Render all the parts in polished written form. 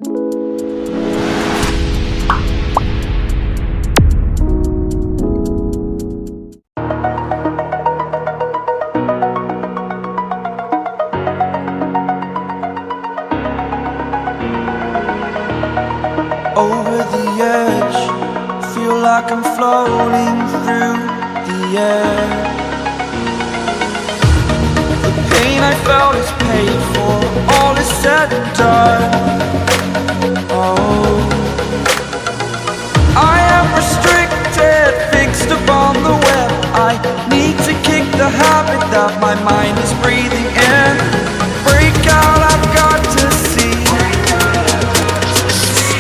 Over the edge, feel like I'm floating through the air. The pain I felt is paid for, all is said and done. Oh, I am restricted, fixed upon the web. I need to kick the habit that my mind is breathing in. Break out, I've got to see.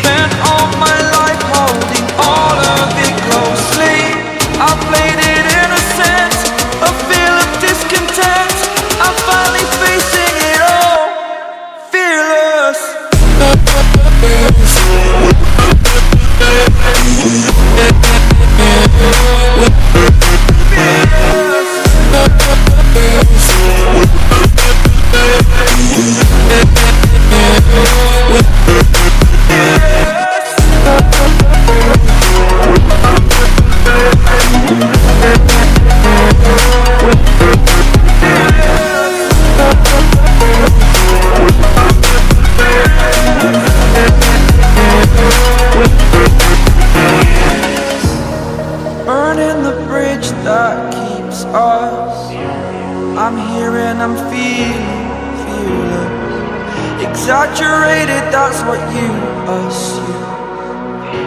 Spent all my life holding all of it closely. I played it innocent, a feel of discontent. I'm finally facing it all, fearless. Burning the bridge that keeps us. I'm here and I'm feeling fearless. Exaggerated, that's what you assume.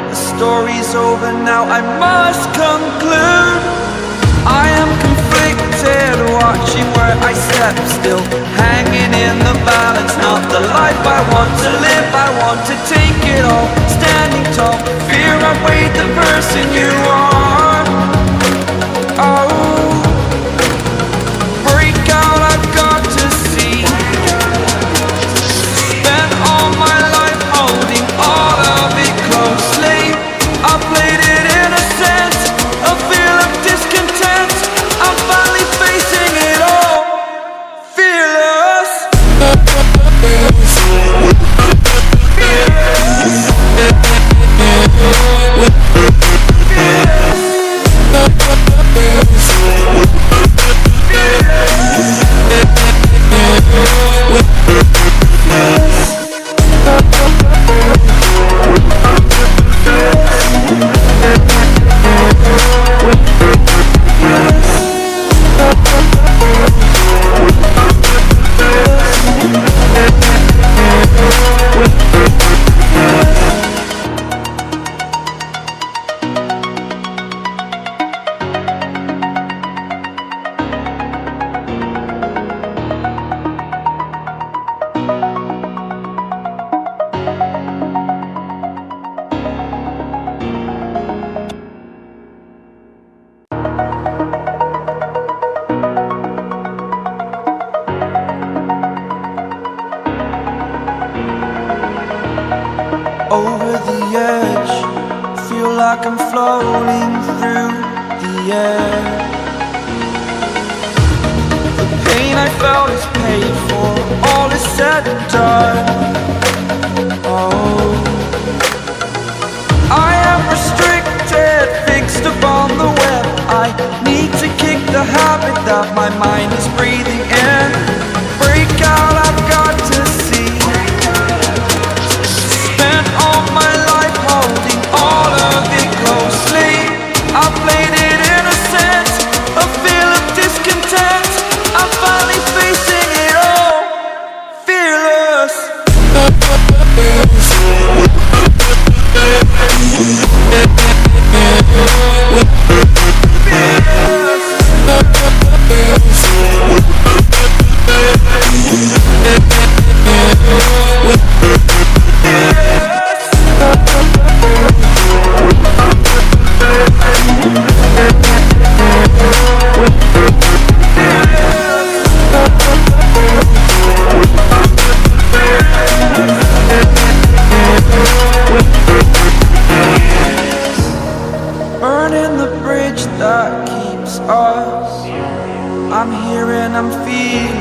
The story's over now, I must conclude. I am conflicted, watching where I step still, hanging in the balance. Not the life I want to live, I want to take it all. Standing tall, fear I weighed the person you are. Oh, break out, I've got to see. Spent all my life holding all of it closely. I played it innocent, a feel of discontent. I'm finally facing it all, fearless. Over the edge, feel like I'm floating through the air. The pain I felt is paid for, all is said and done. Oh, I am restricted, fixed upon the web. I need to kick the habit that my mind is breathing in. Break out, I've got to see. Spent all my life holding all of it closely. I played it innocent, a feel of discontent. I'm finally facing it all, fearless. Burning the bridge that keeps us. I'm here and I'm feeling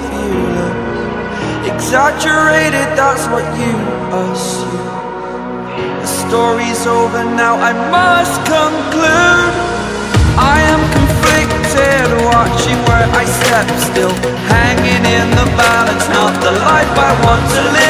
fearless. Exaggerated, that's what you assume the story's over now, I must conclude. I am conflicted, watching where I step still, hanging in the balance, not the life I want to live.